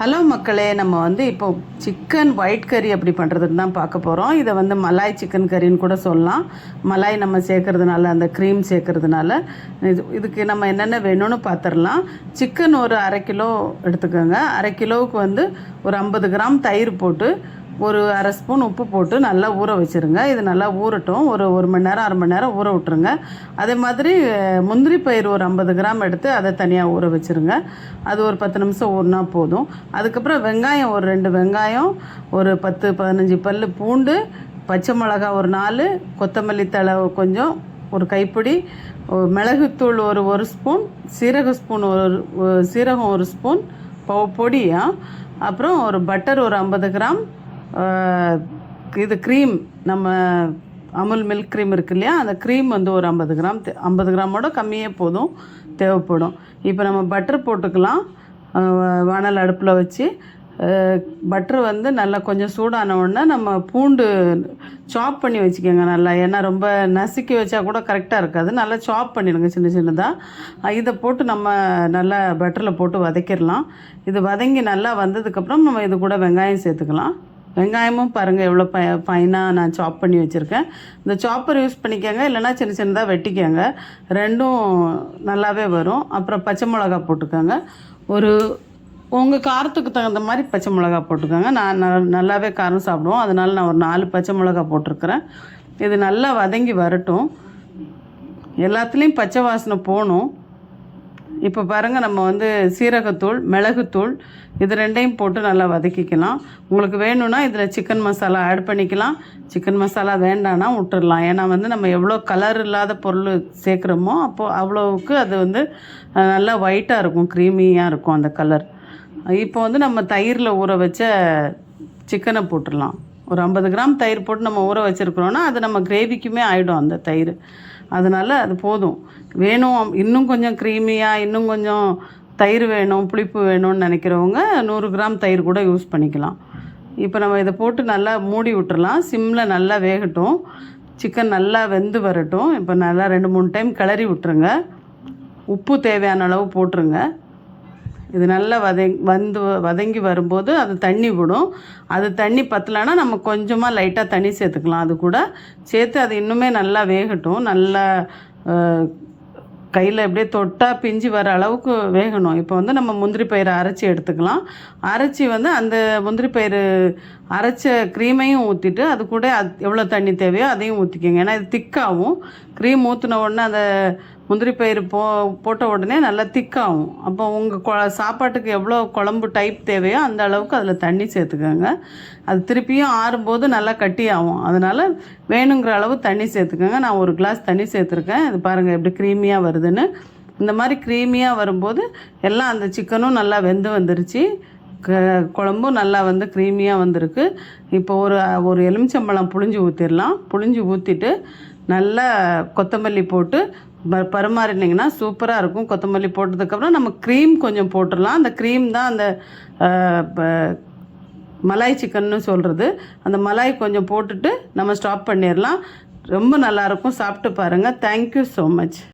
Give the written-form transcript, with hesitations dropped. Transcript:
Hello மக்களே, நம்ம இப்போ சிக்கன் ஒயிட் கறி அப்படி பண்ணுறதுன்னு தான் பார்க்க போகிறோம். இதை மலாய் சிக்கன் கறின்னு கூட சொல்லலாம். மலாய் நம்ம சேர்க்கறதுனால, அந்த க்ரீம் சேர்க்கறதுனால இதுக்கு நம்ம என்னென்ன வேணும்னு பார்த்துடலாம். சிக்கன் ஒரு 1/2 கிலோ எடுத்துக்கோங்க. 1/2 கிலோவுக்கு ஒரு 50 கிராம் தயிர் போட்டு ஒரு 1/2 ஸ்பூன் உப்பு போட்டு நல்லா ஊற வச்சுருங்க. இது நல்லா ஊறட்டும். ஒரு 1 மணி நேரம் 1/2 மணி நேரம் ஊற விட்டுருங்க. அதே மாதிரி முந்திரி பயிர் ஒரு 50 கிராம் எடுத்து அதை தனியாக ஊற வச்சுருங்க. அது ஒரு 10 நிமிஷம் ஊறினா போதும். அதுக்கப்புறம் வெங்காயம் ஒரு 2 வெங்காயம், ஒரு 10-15 பல் பூண்டு, பச்சை மிளகா ஒரு 4, கொத்தமல்லி தழை கொஞ்சம், ஒரு கைப்பிடி, மிளகுத்தூள் ஒரு ஸ்பூன், சீரகம் ஒரு ஸ்பூன் பொடியா, அப்புறம் ஒரு பட்டர் ஒரு 50 கிராம், இது க்ரீம், நம்ம அமுல் மில்க் க்ரீம் இருக்கு இல்லையா, அந்த க்ரீம் ஒரு 50 கிராம் 50 கிராமோட கம்மியே போதும், தேவைப்படும். இப்போ நம்ம பட்டர் போட்டுக்கலாம். வானல் அடுப்பில் வச்சு பட்டர் நல்லா கொஞ்சம் சூடான உடனே நம்ம பூண்டு சாப் பண்ணி வச்சுக்கோங்க நல்லா. ஏன்னா ரொம்ப நசுக்கி வச்சா கூட கரெக்டாக இருக்காது. நல்லா சாப் பண்ணிடுங்க சின்ன சின்னதாக. இதை போட்டு நம்ம நல்லா பட்டரில் போட்டு வதக்கிடலாம். இது வதங்கி நல்லா வந்ததுக்கப்புறம் நம்ம இது கூட வெங்காயம் சேர்த்துக்கலாம். வெங்காயமும் பாருங்கள் எவ்வளோ ஃபைனாக நான் சாப் பண்ணி வச்சுருக்கேன். இந்த சாப்பர் யூஸ் பண்ணிக்கோங்க, இல்லைனா சின்ன சின்னதாக வெட்டிக்கோங்க. ரெண்டும் நல்லாவே வரும். அப்புறம் பச்சை மிளகா போட்டுக்கோங்க. உங்கள் காரத்துக்கு தகுந்த மாதிரி பச்சை மிளகா போட்டுக்கோங்க. நான் நல்லாவே காரம் சாப்பிடுவோம், அதனால் நான் ஒரு 4 பச்சை மிளகா போட்டிருக்கிறேன். இது நல்லா வதங்கி வரட்டும். எல்லாத்துலேயும் பச்சை வாசனை போகணும். இப்போ பாருங்கள், நம்ம சீரகத்தூள், மிளகுத்தூள் இது 2ஐயும் போட்டு நல்லா வதக்கிக்கலாம். உங்களுக்கு வேணும்னா இதில் சிக்கன் மசாலா ஆட் பண்ணிக்கலாம். சிக்கன் மசாலா வேண்டான்னா விட்டுடலாம். ஏன்னா நம்ம எவ்வளோ கலர் இல்லாத பொருள் சேர்க்குறோமோ அவ்வளோவுக்கு அது நல்லா ஒயிட்டாக இருக்கும், க்ரீமியாக இருக்கும் அந்த கலர். இப்போ நம்ம தயிரில் ஊற வச்ச சிக்கனை போட்டுடலாம். ஒரு 50 கிராம் தயிர் போட்டு நம்ம ஊற வச்சுருக்குறோன்னா அது நம்ம கிரேவிக்குமே ஆகிடும் அந்த தயிர். அதனால் அது போதும். வேணும் இன்னும் கொஞ்சம் க்ரீமியாக, இன்னும் கொஞ்சம் தயிர் வேணும், புளிப்பு வேணும்னு நினைக்கிறவங்க 100 கிராம் தயிர் கூட யூஸ் பண்ணிக்கலாம். இப்போ நம்ம இதை போட்டு நல்லா மூடி விட்டுறலாம். சிம்மில் நல்லா வேகட்டும். சிக்கன் நல்லா வெந்து வரட்டும். இப்போ நல்லா 2-3 டைம் கிளறி விட்டுருங்க. உப்பு தேவையான அளவு போட்டுருங்க. இது நல்லா வதங்கி வரும்போது அது தண்ணி விடும். அது தண்ணி பத்தலைன்னா நம்ம கொஞ்சமாக லைட்டாக தண்ணி சேர்த்துக்கலாம். அது கூட சேர்த்து அது இன்னுமே நல்லா வேகட்டும். நல்லா கையில் எப்படியே தொட்டால் பிஞ்சு வர அளவுக்கு வேகணும். இப்போ நம்ம முந்திரி பயிரை அரைச்சி எடுத்துக்கலாம். அரைச்சி அந்த முந்திரி பயிறு அரைச்ச க்ரீமையும் ஊற்றிட்டு அது கூட எவ்வளோ தண்ணி தேவையோ அதையும் ஊற்றிக்கோங்க. ஏன்னா இது திக்காகும். க்ரீம் ஊற்றின உடனே அந்த முந்திரி பயிறு போட்ட உடனே நல்லா திக்காகும். அப்போ உங்கள் சாப்பாட்டுக்கு எவ்வளோ குழம்பு டைப் தேவையோ அந்த அளவுக்கு அதில் தண்ணி சேர்த்துக்கோங்க. அது திருப்பியும் ஆறும்போது நல்லா கட்டி ஆகும். அதனால் வேணுங்கிற அளவு தண்ணி சேர்த்துக்கோங்க. நான் 1 கிளாஸ் தண்ணி சேர்த்துருக்கேன். இது பாருங்கள் எப்படி க்ரீமியாக வருதுன்னு. இந்த மாதிரி க்ரீமியாக வரும்போது எல்லாம் அந்த சிக்கனும் நல்லா வெந்து வந்துருச்சு. குழம்பும் நல்லா க்ரீமியாக வந்திருக்கு. இப்போ ஒரு எலுமிச்சம்பழம் புழிஞ்சு ஊற்றிடலாம். புழிஞ்சு ஊற்றிட்டு நல்லா கொத்தமல்லி போட்டு பரிமாறினீங்கன்னா சூப்பராக இருக்கும். கொத்தமல்லி போட்டதுக்கப்புறம் நம்ம க்ரீம் கொஞ்சம் போட்டுடலாம். அந்த க்ரீம் தான் அந்த மலாய் சிக்கன்னு சொல்கிறது. அந்த மலாய் கொஞ்சம் போட்டுட்டு நம்ம ஸ்டாப் பண்ணிடலாம். ரொம்ப நல்லாயிருக்கும். சாப்பிட்டு பாருங்கள். Thank you so much.